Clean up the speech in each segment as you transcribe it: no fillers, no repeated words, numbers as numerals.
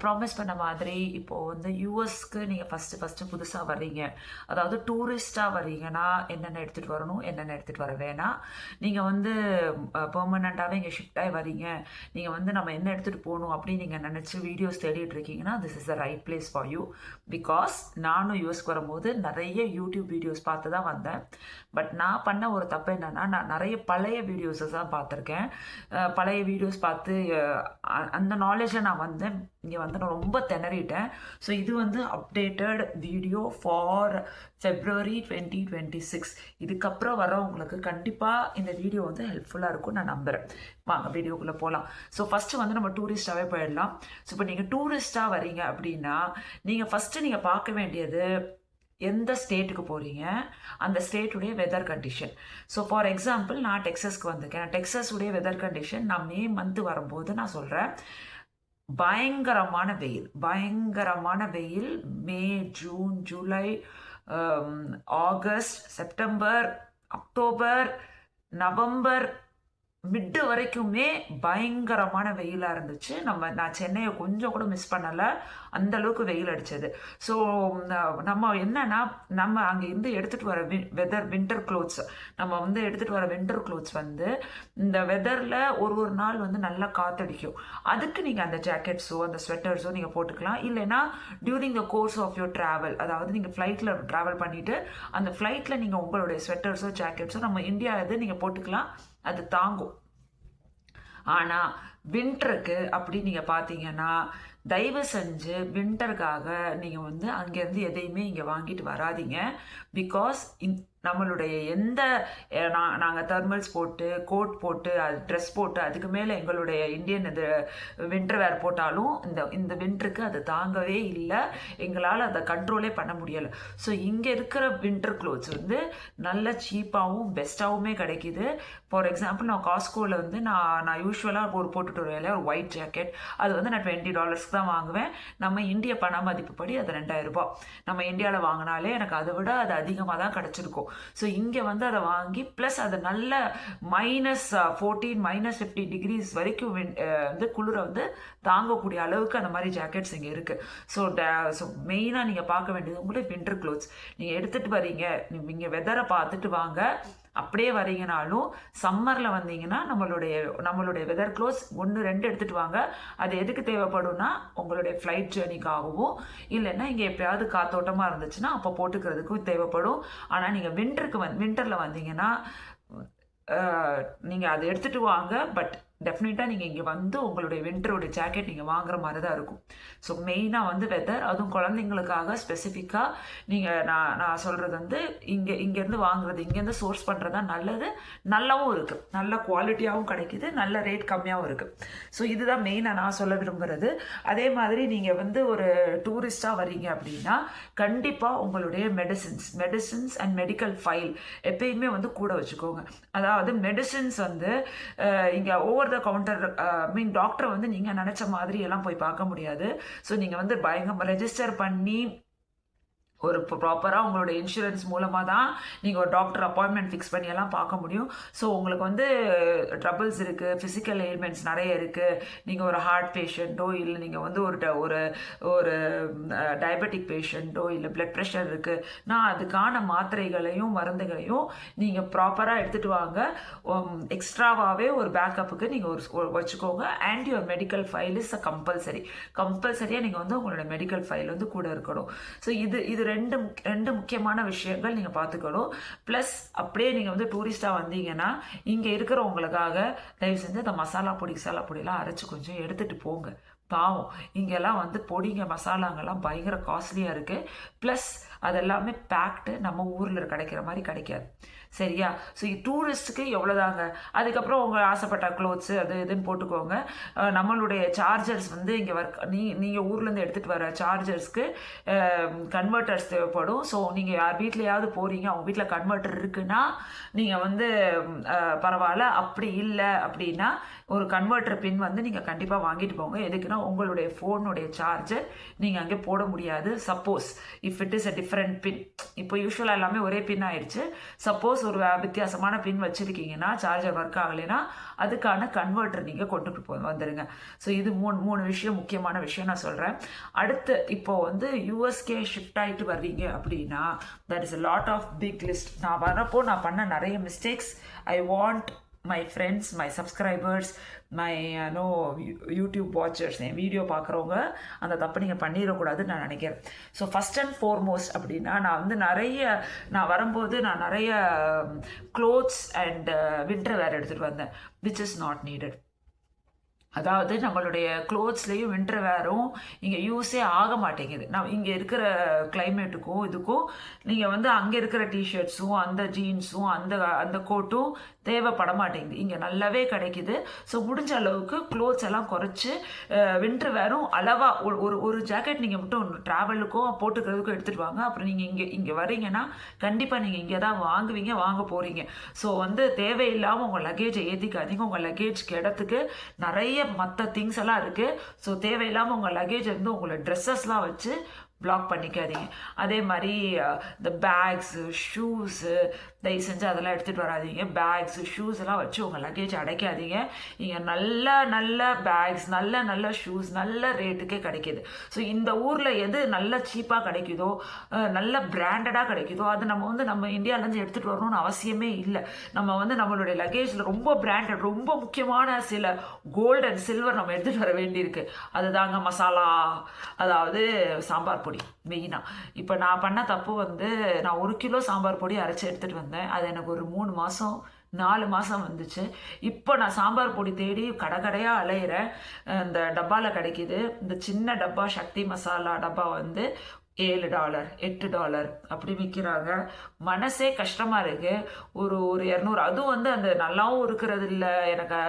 Promise பண்ண மாதிரி இப்போது வந்து யூஎஸ்க்கு நீங்கள் ஃபஸ்ட்டு புதுசாக வர்றீங்க, அதாவது டூரிஸ்ட்டாக வர்றீங்கன்னா என்னென்ன எடுத்துகிட்டு வரணும், என்னென்ன எடுத்துகிட்டு வர வேணாம். நீங்கள் வந்து பெர்மனண்ட்டாகவே இங்கே ஷிஃப்ட் ஆகி வரீங்க, நீங்கள் வந்து நம்ம என்ன எடுத்துகிட்டு போகணும் அப்படின்னு நீங்கள் நினச்சி வீடியோஸ் தேடிட்டு இருக்கீங்கன்னா this is the right place for you. Because நானும் யூஎஸ்க்கு வரும்போது நிறைய யூடியூப் வீடியோஸ் பார்த்து தான் வந்தேன். பட் நான் பண்ண ஒரு தப்பு என்னென்னா, நான் நிறைய பழைய வீடியோஸை தான் பார்த்துருக்கேன். பழைய வீடியோஸ் பார்த்து அந்த நாலேஜை நான் வந்தேன். இங்கே வந்து நான் ரொம்ப திணறிட்டேன். ஸோ இது வந்து அப்டேட்டட் வீடியோ ஃபார் February 2026. இதுக்கப்புறம் வரவங்களுக்கு கண்டிப்பாக இந்த வீடியோ வந்து ஹெல்ப்ஃபுல்லாக இருக்கும் நான் நம்புகிறேன். வாங்க வீடியோக்குள்ளே போகலாம். ஸோ ஃபஸ்ட்டு வந்து நம்ம டூரிஸ்டாகவே போயிடலாம். ஸோ இப்போ நீங்கள் டூரிஸ்டாக வரீங்க அப்படின்னா நீங்கள் ஃபஸ்ட்டு நீங்கள் பார்க்க வேண்டியது எந்த ஸ்டேட்டுக்கு போகிறீங்க, அந்த ஸ்டேட்டுடைய weather condition. So for example நான் டெக்ஸஸ்க்கு வந்திருக்கேன். டெக்ஸஸுடைய வெதர் கண்டிஷன் நான் மே மந்த்து வரும்போது நான் சொல்கிறேன், பயங்கரமான வெயில் May, June, July, August, September, October, November mid வரைக்குமே பயங்கரமான வெயிலாக இருந்துச்சு. நான் சென்னையை கொஞ்சம் கூட மிஸ் பண்ணலை, அந்த அளவுக்கு வெயில் அடித்தது. ஸோ நம்ம என்னன்னா, நம்ம அங்கே இருந்து எடுத்துகிட்டு வர வின்டர் க்ளோத்ஸ், நம்ம வந்து எடுத்துகிட்டு வர வின்டர் க்ளோத்ஸ் வந்து இந்த வெதரில் ஒரு நாள் வந்து நல்லா காற்றடிக்கும். அதுக்கு நீங்கள் அந்த ஜாக்கெட்ஸோ அந்த ஸ்வெட்டர்ஸோ நீங்கள் போட்டுக்கலாம். இல்லைன்னா during the course of your travel, அதாவது நீங்கள் ஃப்ளைட்டில் ட்ராவல் பண்ணிவிட்டு அந்த ஃப்ளைட்டில் நீங்கள் உங்களுடைய ஸ்வெட்டர்ஸோ ஜாக்கெட்ஸோ நம்ம இந்தியா இது நீங்கள் போட்டுக்கலாம், அது தாங்கும். ஆனால் வின்டருக்கு அப்படி நீங்கள் பார்த்தீங்கன்னா தயவு செஞ்சு வின்டருக்காக நீங்கள் வந்து அங்கேருந்து எதையுமே இங்கே வாங்கிட்டு வராதிங்க. பிகாஸ் நம்மளுடைய எந்த நாங்கள் தெர்மல்ஸ் போட்டு கோட் போட்டு அது ட்ரெஸ் போட்டு அதுக்கு மேலே எங்களுடைய இந்தியன் இது வின்டர் வேர் போட்டாலும் இந்த வின்டருக்கு அது தாங்கவே இல்லை, எங்களால் அதை கண்ட்ரோலே பண்ண முடியலை. ஸோ இங்கே இருக்கிற வின்டர் க்ளோத்ஸ் வந்து நல்ல சீப்பாகவும் பெஸ்ட்டாகவுமே கிடைக்கிது. ஃபார் எக்ஸாம்பிள் நான் காஸ்கோவில் வந்து நான் யூஸ்வலாக போட்டுட்டு வருவேன் ஒரு ஒயிட் ஜாக்கெட், அது வந்து நான் $20 தான் வாங்குவேன். நம்ம இந்திய பண மதிப்புப்படி அது 2000 ரூபாய். நம்ம இந்தியாவில் வாங்கினாலே எனக்கு அதை விட அது அதிகமாக தான் கிடச்சிருக்கும். ஸோ இங்கே வந்து அதை வாங்கி ப்ளஸ் அது நல்ல -14 -50 டிகிரிஸ் வரைக்கும் வந்து குளிரை வந்து தாங்கக்கூடிய அளவுக்கு அந்த மாதிரி ஜாக்கெட்ஸ் இங்கே இருக்குது. ஸோ மெயினாக நீங்கள் பார்க்க வேண்டியது உங்களுக்கு வின்டர் க்ளோத்ஸ். நீங்கள் எடுத்துகிட்டு வரீங்க, நீங்கள் வெதரை பார்த்துட்டு வாங்க. அப்படியே வரீங்கனாலும் சம்மரில் வந்தீங்கன்னா நம்மளுடைய வெதர் க்ளோத்ஸ் 1-2 எடுத்துகிட்டு வாங்க. அது எதுக்கு தேவைப்படும்னா உங்களுடைய ஃப்ளைட் ஜேர்னிக்காகவும், இல்லைன்னா இங்கே எப்பயாவது காத்தோட்டமாக இருந்துச்சுன்னா அப்போ போட்டுக்கிறதுக்கும் தேவைப்படும். ஆனால் நீங்கள் வின்டரில் வந்தீங்கன்னா நீங்கள் அதை எடுத்துகிட்டு வாங்க. பட் டெஃபினட்டாக நீங்கள் இங்கே வந்து உங்களுடைய வின்டருடைய ஜாக்கெட் நீங்கள் வாங்குற மாதிரி தான் இருக்கும். ஸோ மெயினாக வந்து வெதர், அதுவும் குழந்தைங்களுக்காக ஸ்பெசிஃபிக்காக நான் சொல்கிறது வந்து இங்கேருந்து வாங்குறது, இங்கேருந்து சோர்ஸ் பண்ணுறது தான் நல்லது. நல்லாவும் இருக்குது, நல்ல குவாலிட்டியாகவும் கிடைக்கிது, நல்ல ரேட் கம்மியாகவும் இருக்குது. ஸோ இதுதான் மெயினாக நான் சொல்ல விரும்புகிறது. அதே மாதிரி நீங்கள் வந்து ஒரு டூரிஸ்டாக வரீங்க அப்படின்னா கண்டிப்பாக உங்களுடைய மெடிசின்ஸ் அண்ட் மெடிக்கல் ஃபைல் எப்பயுமே வந்து கூட வச்சுக்கோங்க. அதாவது மெடிசின்ஸ் வந்து இங்கே ஓவர் த கவுண்டர் டாக்டரை வந்து நீங்கள் நினச்ச மாதிரி எல்லாம் போய் பார்க்க முடியாது. ஸோ நீங்கள் வந்து ரெஜிஸ்டர் பண்ணி ஒரு ப்ராப்பராக உங்களோட இன்சூரன்ஸ் மூலமாக தான் நீங்கள் ஒரு டாக்டர் அப்பாயின்மெண்ட் ஃபிக்ஸ் பண்ணி எல்லாம் பார்க்க முடியும். ஸோ உங்களுக்கு வந்து ட்ரபிள்ஸ் இருக்குது, ஃபிசிக்கல் எயில்மெண்ட்ஸ் நிறைய இருக்குது, நீங்கள் ஒரு ஹார்ட் பேஷண்ட்டோ இல்லை நீங்கள் வந்து ஒரு டயபெட்டிக் பேஷண்ட்டோ இல்லை பிளட் ப்ரெஷர் இருக்குது, நான் அதுக்கான மாத்திரைகளையும் மருந்துகளையும் நீங்கள் ப்ராப்பராக எடுத்துகிட்டு வாங்க. எக்ஸ்ட்ராவாகவே ஒரு பேக்கப்புக்கு நீங்கள் வச்சுக்கோங்க. And your medical file is கம்பல்சரியாக நீங்கள் வந்து உங்களோட மெடிக்கல் ஃபைல் வந்து கூட இருக்கணும். ஸோ இது ரெண்டு முக்கியமான விஷயங்கள் நீங்கள் பார்த்துக்கணும். ப்ளஸ் அப்படியே நீங்கள் வந்து டூரிஸ்டாக வந்தீங்கன்னா இங்கே இருக்கிறவங்களுக்காக தயவு செஞ்சு அந்த மசாலா பொடியெல்லாம் அரைச்சி கொஞ்சம் எடுத்துகிட்டு போங்க. பாவம் இங்கெல்லாம் வந்து பொடிங்க மசாலாங்கெல்லாம் பயங்கர காஸ்ட்லியாக இருக்குது. ப்ளஸ் அதெல்லாமே பேக்டு, நம்ம ஊரில் கிடைக்கிற மாதிரி கிடைக்காது. சரியா? ஸோ டூரிஸ்ட்டுக்கு எவ்வளோதாங்க. அதுக்கப்புறம் உங்கள் ஆசைப்பட்ட க்ளோத்ஸு அது இதுன்னு போட்டுக்கோங்க. நம்மளுடைய சார்ஜர்ஸ் வந்து இங்கே நீங்கள் ஊர்லேருந்து எடுத்துகிட்டு வர சார்ஜர்ஸ்க்கு கன்வெர்ட்டர்ஸ் தேவைப்படும். ஸோ நீங்கள் யார் வீட்லையாவது போகிறீங்க, அவங்க வீட்டில் கன்வெர்ட்டர் இருக்குன்னா நீங்கள் வந்து பரவாயில்ல. அப்படி இல்லை அப்படின்னா ஒரு கன்வெர்ட்டர் பின் வந்து நீங்கள் கண்டிப்பாக வாங்கிட்டு போங்க. எதுக்குன்னா உங்களுடைய ஃபோனுடைய சார்ஜர் நீங்கள் அங்கே போட முடியாது. Suppose if it is a different pin. இப்போ யூஸ்வலாக எல்லாமே ஒரே பின் ஆயிடுச்சு. சப்போஸ் ஒரு வித்தியாசமான பின் வச்சுருக்கீங்கன்னா சார்ஜர் ஒர்க் ஆகலைன்னா அதுக்கான கன்வெர்ட்டர் நீங்கள் கொண்டுட்டு வந்துடுங்க. ஸோ இது மூணு விஷயம், முக்கியமான விஷயம் நான் சொல்கிறேன். அடுத்து இப்போ வந்து யூஎஸ்கே ஷிஃப்ட் ஆகிட்டு வர்றீங்க அப்படின்னா that is a lot of big list. நான் வரப்போ நான் பண்ண நிறைய mistakes. I want my friends, my subscribers, my YouTube watchers, N video பார்க்குறவங்க அந்த தப்பு நீங்கள் பண்ணிடக்கூடாதுன்னு நான் நினைக்கிறேன். ஸோ ஃபஸ்ட் அண்ட் ஃபார்மோஸ்ட் அப்படின்னா நான் வந்து நான் வரும்போது நான் நிறைய க்ளோத்ஸ் அண்ட் வின்டர் வேர் எடுத்துகிட்டு வந்தேன், விச் இஸ் நாட் நீடட். அதாவது நம்மளுடைய க்ளோத்ஸ்லேயும் வின்டர் வேரும் இங்கே யூஸே ஆக மாட்டேங்குது. நான் இங்கே இருக்கிற கிளைமேட்டுக்கும் இதுக்கும் நீங்கள் வந்து அங்கே இருக்கிற டிஷர்ட்ஸும் அந்த ஜீன்ஸும் அந்த கோட்டும் தேவைப்பட மாட்டேங்குது. இங்கே நல்லாவே கிடைக்குது. ஸோ முடிஞ்ச அளவுக்கு க்ளோத்ஸ் எல்லாம் குறைச்சி வின்டர் வேரும் அளவாக ஒரு ஜாக்கெட் நீங்கள் மட்டும் ட்ராவலுக்கும் போட்டுக்கிறதுக்கும் எடுத்துகிட்டு வாங்க. அப்புறம் நீங்கள் இங்கே வரீங்கன்னா கண்டிப்பாக நீங்கள் இங்கே தான் வாங்க போகிறீங்க. ஸோ வந்து தேவையில்லாமல் உங்கள் லக்கேஜை ஏற்றிக்காதீங்க. உங்கள் லக்கேஜ்க்கு இடத்துக்கு நிறைய மற்ற திங்ஸ் எல்லாம் இருக்குது. ஸோ தேவையில்லாமல் உங்கள் லக்கேஜ் வந்து உங்களை ட்ரெஸ்ஸஸ்லாம் வச்சு பிளாக் பண்ணிக்காதீங்க. அதே மாதிரி இந்த பேக்ஸு, ஷூஸு தயவு செஞ்சு அதெல்லாம் எடுத்துகிட்டு வராதிங்க. பேக்ஸு, ஷூஸ் எல்லாம் வச்சு உங்கள் லக்கேஜ் அடைக்காதீங்க. இங்கே நல்ல பேக்ஸ், நல்ல ஷூஸ் நல்ல ரேட்டுக்கே கிடைக்கிது. ஸோ இந்த ஊரில் எது நல்ல சீப்பாக கிடைக்குதோ, நல்ல பிராண்டடாக கிடைக்குதோ அது நம்ம இந்தியாவிலேருந்து எடுத்துகிட்டு வரணும்னு அவசியமே இல்லை. நம்ம வந்து நம்மளுடைய லக்கேஜில் ரொம்ப பிராண்டட், ரொம்ப முக்கியமான சில கோல்டு அண்ட் சில்வர் நம்ம எடுத்துகிட்டு வர வேண்டியிருக்கு. அதுதாங்க மசாலா, அதாவது சாம்பார் பொடி மெயினாக. இப்போ நான் பண்ண தப்பு வந்து நான் 1 கிலோ சாம்பார் பொடி அரைச்சி எடுத்துகிட்டு வந்தேன். அது எனக்கு ஒரு 3 மாதம் 4 மாதம் வந்துச்சு. இப்போ நான் சாம்பார் பொடி தேடி கடையாக அலையிறேன். இந்த டப்பாவில் கிடைக்கிது. இந்த சின்ன டப்பா சக்தி மசாலா டப்பா வந்து $7 $8 அப்படி விற்கிறாங்க. மனசே கஷ்டமாக இருக்குது. ஒரு 200, அதுவும் வந்து அந்த நல்லாவும் இருக்கிறது இல்லை. எனக்கு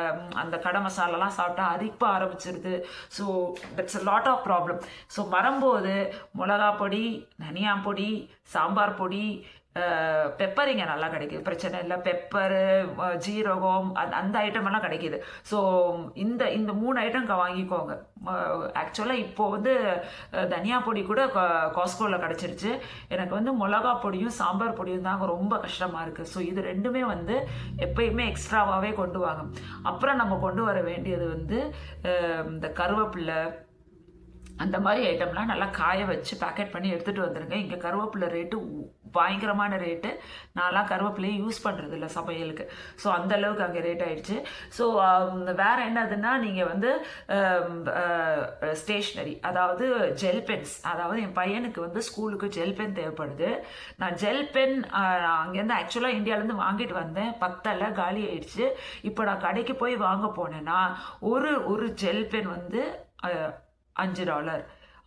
அந்த கடை மசாலாலாம் சாப்பிட்டா அரிப்ப ஆரம்பிச்சிருது. So that's a lot of problem. So வரும்போது மிளகா பொடி, தனியா பொடி, சாம்பார் பொடி, பெப்பர் இங்கே நல்லா கிடைக்கிது, பிரச்சனை இல்லை. பெப்பரு, ஜீரகம் அந்த ஐட்டம் எல்லாம் கிடைக்கிது. ஸோ இந்த 3 ஐட்டம் வாங்கிக்கோங்க. ஆக்சுவலாக இப்போது வந்து தனியா பொடி கூட காஸ்கோவில் கிடச்சிருச்சு. எனக்கு வந்து மிளகா பொடியும் சாம்பார் பொடியும் தாங்க ரொம்ப கஷ்டமாக இருக்குது. ஸோ இது ரெண்டுமே வந்து எப்பயுமே எக்ஸ்ட்ராவாகவே கொண்டு வாங்க. அப்புறம் நம்ம கொண்டு வர வேண்டியது வந்து இந்த கருவேப்பிலை அந்த மாதிரி ஐட்டம்லாம் நல்லா காய வச்சு பேக்கெட் பண்ணி எடுத்துகிட்டு வந்துடுங்க. இங்கே கருவேப்பிலை ரேட்டு பயங்கரமான ரேட்டு. நான்லாம் கருவேப்பிலையை யூஸ் பண்ணுறது இல்லை சமையலுக்கு. ஸோ அந்தளவுக்கு அங்கே ரேட் ஆகிடுச்சு. ஸோ வேறு என்னதுன்னா நீங்கள் வந்து ஸ்டேஷ்னரி, அதாவது ஜெல் பென்ஸ். அதாவது என் பையனுக்கு வந்து ஸ்கூலுக்கு ஜெல் பென் தேவைப்படுது. நான் ஜெல் பென் அங்கேருந்து ஆக்சுவலாக இந்தியாவிலேருந்து வாங்கிட்டு வந்தேன், பத்தலை, காலி ஆயிடுச்சு. இப்போ நான் கடைக்கு போய் வாங்க போனேன்னா ஒரு ஜெல் பென் வந்து $5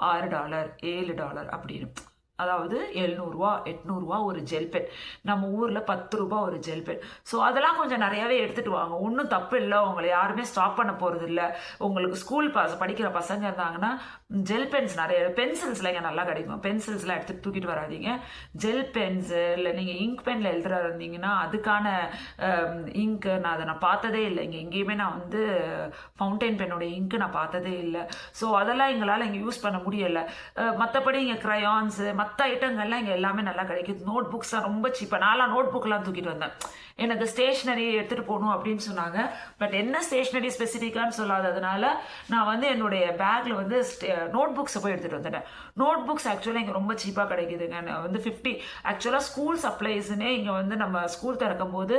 $6 $7 அப்படின்னு. அதாவது $700 $800 ஒரு ஜெல் பென். நம்ம ஊரில் ₹10 ஒரு ஜெல் பென். ஸோ அதெல்லாம் கொஞ்சம் நிறையாவே எடுத்துகிட்டு வாங்க. ஒன்றும் தப்பு இல்லை, உங்களை யாருமே ஸ்டாப் பண்ண போகிறது இல்லை. உங்களுக்கு ஸ்கூல் படிக்கிற பசங்க இருந்தாங்கன்னா ஜெல் பென்ஸ் நிறைய, பென்சில்ஸ்லாம் இங்கே நல்லா கிடைக்கும். பென்சில்ஸ்லாம் எடுத்துகிட்டு தூக்கிட்டு வராதிங்க. ஜெல் பென்ஸு இல்லை நீங்கள் இங்க் பெனில் எழுதுறா இருந்தீங்கன்னா அதுக்கான இங்க்கு நான் பார்த்ததே இல்லை. இங்கே எங்கேயுமே நான் வந்து ஃபவுண்டைன் பென்னோட இங்க்கு நான் பார்த்ததே இல்லை. ஸோ அதெல்லாம் எங்களால் இங்கே யூஸ் பண்ண முடியலை. மற்றபடி இங்கே க்ரையான்ஸு மற்ற ஐட்டங்கள்லாம் இங்கே எல்லாமே நல்லா கிடைக்குது. நோட் புக்ஸ்லாம் ரொம்ப சீப்பாக. நான்லாம் நோட் புக்கெலாம் தூக்கிட்டு வந்தேன். எனக்கு ஸ்டேஷ்னரி எடுத்துகிட்டு போகணும் அப்படின்னு சொன்னாங்க. பட் என்ன ஸ்டேஷ்னரி ஸ்பெசிஃபிக்கான்னு சொல்லாததுனால நான் வந்து என்னுடைய பேக்கில் வந்து நோட் புக்ஸை போய் எடுத்துகிட்டு வந்துட்டேன். நோட் புக்ஸ் ஆக்சுவலாக இங்கே ரொம்ப சீப்பாக கிடைக்குதுங்க. வந்து 50 ஆக்சுவலாக ஸ்கூல் சப்ளைஸ்னே இங்கே வந்து நம்ம ஸ்கூல் திறக்கும் போது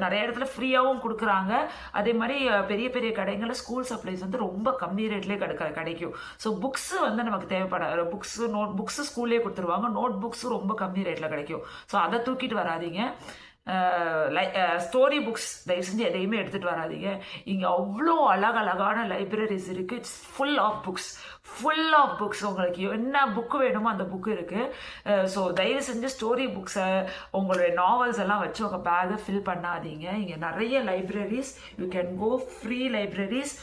நிறைய இடத்துல ஃப்ரீயாகவும் கொடுக்குறாங்க. அதே மாதிரி பெரிய பெரிய கடைகளில் ஸ்கூல் சப்ளைஸ் வந்து ரொம்ப கம்மி ரேட்லேயே கிடைக்கும். ஸோ புக்ஸு வந்து நமக்கு தேவைப்படாது. புக்ஸு ஸ்கூல்லேயே கொடுத்துருவாங்க. நோட் புக்ஸும் ரொம்ப கம்மி ரேட்டில் கிடைக்கும். ஸோ அதை தூக்கிட்டு வராதிங்க. ஸ்டோரி புக்ஸ் தயவு செஞ்சு எதையுமே எடுத்துகிட்டு வராதிங்க. இங்கே அவ்வளோ அழகான லைப்ரரிஸ் இருக்குது. It's full of books. உங்களுக்கு என்ன புக்கு வேணுமோ அந்த புக்கு இருக்குது. ஸோ தயவு செஞ்சு ஸ்டோரி புக்ஸை, உங்களுடைய நாவல்ஸ் எல்லாம் வச்சு உங்கள் பேக்கை ஃபில் பண்ணாதீங்க. இங்கே நிறைய libraries, you can go free libraries.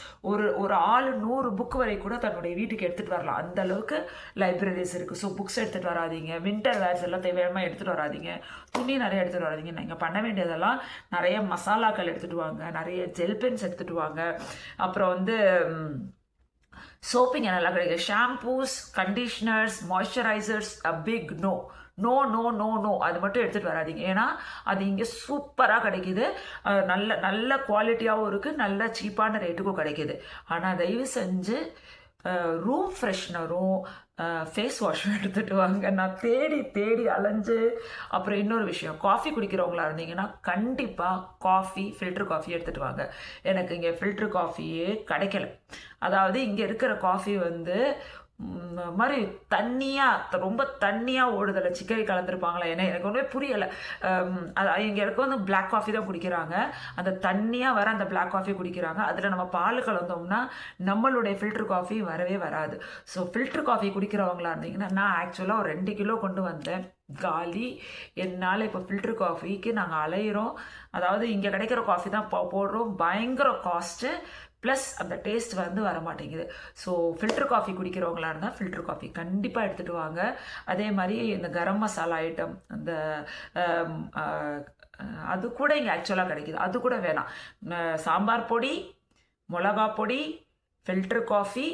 ஒரு ஆள் 100 புக் வரை கூட தன்னுடைய வீட்டுக்கு எடுத்துகிட்டு வரலாம். அந்த அளவுக்கு லைப்ரரிஸ் இருக்குது. ஸோ புக்ஸ் எடுத்துகிட்டு வராதிங்க. வின்டர் வேர்ஸ் எல்லாம் தேவையான எடுத்துகிட்டு வராதிங்க. துணி நிறைய எடுத்துகிட்டு வராதிங்க. நீங்கள் பண்ண வேண்டியதெல்லாம் நிறைய மசாலாக்கள் எடுத்துகிட்டு வாங்க, நிறைய ஜெல் பென்ஸ் எடுத்துகிட்டு வாங்க. அப்புறம் வந்து சோப்பு இங்கே நல்லா கிடைக்குது. Shampoos, conditioners, moisturisers a big no. No no no no அது மட்டும் எடுத்துகிட்டு வராதிங்க. ஏன்னா அது இங்கே சூப்பராக கிடைக்கிது. நல்ல நல்ல குவாலிட்டியாகவும் இருக்குது, நல்ல சீப்பான ரேட்டுக்கும் கிடைக்கிது. ஆனால் தயவு செஞ்சு ரூம் ஃப்ரெஷ்னரும் ஃபேஸ் வாஷும் எடுத்துகிட்டு வாங்க. நான் தேடி தேடி அலைஞ்சு. அப்புறம் இன்னொரு விஷயம், காஃபி குடிக்கிறவங்களா இருந்தீங்கன்னா கண்டிப்பாக ஃபில்டர் காஃபி எடுத்துகிட்டு வாங்க. எனக்கு இங்கே ஃபில்டர் காஃபியே கிடைக்கல. அதாவது இங்கே இருக்கிற காஃபி வந்து மாதிரி தண்ணியாக, ரொம்ப தண்ணியாக ஓடுதலை, சிக்கரி கலந்துருப்பாங்களா என்ன, எனக்கு ஒன்றுமே புரியலை. அது இங்கே இருக்க வந்து பிளாக் காஃபி தான் குடிக்கிறாங்க. அந்த தண்ணியாக வர அந்த பிளாக் காஃபி குடிக்கிறாங்க. அதில் நம்ம பால் கலந்தோம்னா நம்மளுடைய ஃபில்டர் காஃபி வரவே வராது. ஸோ ஃபில்டர் காஃபி குடிக்கிறவங்களா இருந்தீங்கன்னா, நான் ஆக்சுவலாக ஒரு 2 கிலோ கொண்டு வந்தேன், காலி. என்னால் இப்போ ஃபில்டர் காஃபிக்கு நாங்கள் அலையிறோம். அதாவது இங்கே கிடைக்கிற காஃபி தான் போடுறோம், பயங்கர காஸ்ட்டு, ப்ளஸ் அந்த டேஸ்ட் வந்து வர மாட்டேங்குது. ஸோ ஃபில்டர் காஃபி குடிக்கிறவங்களா இருந்தால் ஃபில்டர் காஃபி கண்டிப்பாக எடுத்துகிட்டு வாங்க. அதே மாதிரி இந்த கரம் மசாலா ஐட்டம், அந்த அது கூட இங்கே ஆக்சுவலாக கிடைக்கிது, அது கூட வேணாம். சாம்பார் பொடி, மிளகா பொடி, ஃபில்டர் காஃபி,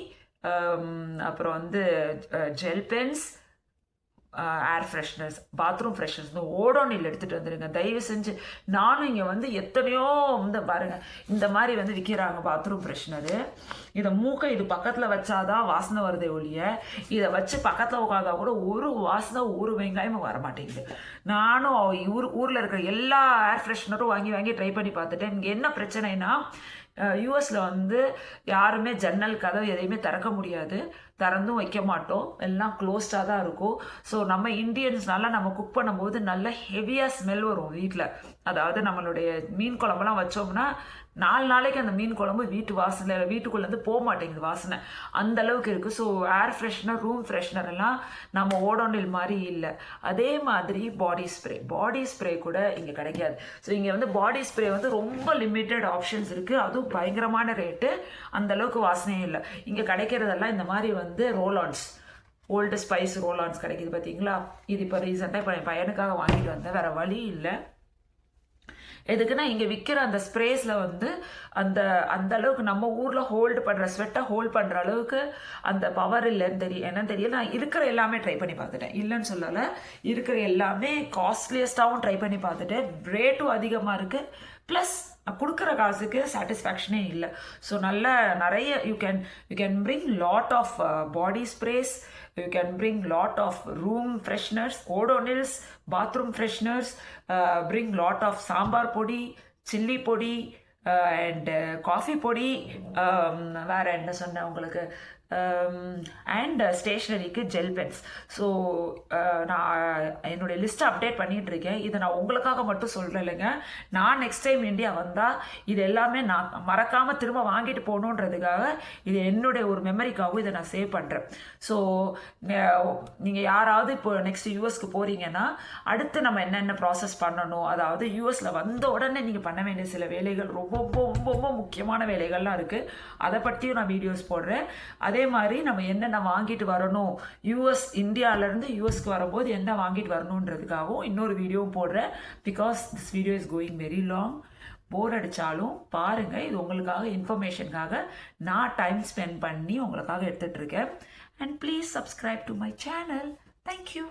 அப்புறம் வந்து ஜெல் பென்ஸ், ஏர் ஃப்ரெஷ்னர்ஸ், பாத்ரூம் ஃப்ரெஷ்னர்ஸ், இந்த ஓடோனில் எடுத்துகிட்டு வந்துடுங்க தயவு செஞ்சு. நானும் இங்கே வந்து எத்தனையோ வந்து பாருங்கள், இந்த மாதிரி வந்து விற்கிறாங்க பாத்ரூம் ஃப்ரெஷ்னரு. இதை இது பக்கத்தில் வச்சாதான் வாசனை வருதே ஒழிய, இதை வச்சு பக்கத்தில் உட்காந்தா கூட ஒரு வாசனை, ஒரு வெங்காயமும் வர மாட்டேங்குது. நானும் ஊரில் இருக்கிற எல்லா ஏர் ஃப்ரெஷ்னரும் வாங்கி ட்ரை பண்ணி பார்த்துட்டேன். இங்கே என்ன பிரச்சனைனா, யூஎஸில் வந்து யாருமே ஜன்னல் கதவு எதையுமே திறக்க முடியாது, திறந்தும் வைக்க மாட்டோம், எல்லாம் க்ளோஸ்டாக தான் இருக்கும். ஸோ நம்ம இந்தியன்ஸ்னால நம்ம குக் பண்ணும்போது நல்ல ஹெவியாக ஸ்மெல் வரும் வீட்டில். அதாவது நம்மளுடைய மீன் குழம்புலாம் வச்சோம்னா 4 நாளைக்கு அந்த மீன் குழம்பு வீட்டுக்குள்ளேருந்து போக மாட்டேங்குது வாசனை, அந்த அளவுக்கு இருக்குது. So air freshener, room freshener எல்லாம் நம்ம ஓடோனில் மாதிரி இல்லை. அதே மாதிரி பாடி ஸ்ப்ரே கூட இங்கே கிடைக்காது. ஸோ இங்கே வந்து பாடி ஸ்ப்ரே வந்து ரொம்ப லிமிட்டட் ஆப்ஷன்ஸ் இருக்குது, அதுவும் பயங்கரமான ரேட்டு, அந்தளவுக்கு வாசனையும் இல்லை. இங்கே கிடைக்கிறதெல்லாம் இந்த மாதிரி வந்து ரோலான்ஸ், ஓல்டு ஸ்பைஸ் ரோலான்ஸ் கிடைக்கிது பார்த்தீங்களா. இது இப்போ ரீசெண்டாக இப்போ என் பையனுக்காக வாங்கிட்டு வந்தேன், வேறு வழி இல்லை. எதுக்குன்னா இங்கே விற்கிற அந்த ஸ்ப்ரேஸில் வந்து அந்த அளவுக்கு நம்ம ஊரில் ஹோல்டு பண்ணுற ஸ்வெட்டை ஹோல்ட் பண்ணுற அளவுக்கு அந்த பவர் இல்லைன்னு என்னன்னு தெரியல. நான் இருக்கிற எல்லாமே ட்ரை பண்ணி பார்த்துட்டேன், இல்லைன்னு சொல்லலை. இருக்கிற எல்லாமே காஸ்ட்லியஸ்ட்டாகவும் ட்ரை பண்ணி பார்த்துட்டேன், ரேட்டும் அதிகமாக இருக்குது, ப்ளஸ் கொடுக்குற காசுக்கு சாட்டிஸ்ஃபேக்ஷனே இல்லை. ஸோ நிறைய you can bring lot of body sprays, you can bring lot of room fresheners, odonils, bathroom fresheners, bring lot of sambar podi, chilli podi, and coffee podi, வேற என்ன சொன்னேன் உங்களுக்கு, அண்ட் ஸ்டேஷ்னரிக்கு ஜெல் பென்ஸ். ஸோ நான் என்னுடைய லிஸ்ட்டை update பண்ணிகிட்டு இருக்கேன். இதை நான் உங்களுக்காக மட்டும் சொல்கிறேன் இல்லைங்க. நான் நெக்ஸ்ட் டைம் இந்தியா வந்தால் இது எல்லாமே நான் மறக்காமல் திரும்ப வாங்கிட்டு போகணுன்றதுக்காக, இது என்னுடைய ஒரு மெமரிக்காகவும் இதை நான் சேவ் பண்ணுறேன். ஸோ நீங்கள் யாராவது இப்போ நெக்ஸ்ட் யூஎஸ்க்கு போகிறீங்கன்னா, அடுத்து நம்ம என்னென்ன ப்ராசஸ் பண்ணணும், அதாவது யூஎஸில் வந்த உடனே நீங்கள் பண்ண வேண்டிய சில வேலைகள், ரொம்ப ரொம்ப ரொம்ப முக்கியமான வேலைகள்லாம் இருக்குது, அதை பற்றியும் நான் வீடியோஸ் போடுறேன். அதே மாதிரி நம்ம என்னென்ன வாங்கிட்டு வரணும், இந்தியாவிலேருந்து யூஎஸ்க்கு வரும்போது என்ன வாங்கிட்டு வரணுன்றதுக்காகவும் இன்னொரு வீடியோவும் போடுறேன். Because this video is going very long. Bore அடித்தாலும் பாருங்கள், இது உங்களுக்காக இன்ஃபர்மேஷனுக்காக நான் டைம் ஸ்பெண்ட் பண்ணி உங்களுக்காக எடுத்துகிட்ருக்கேன். And please subscribe to my channel. Thank you.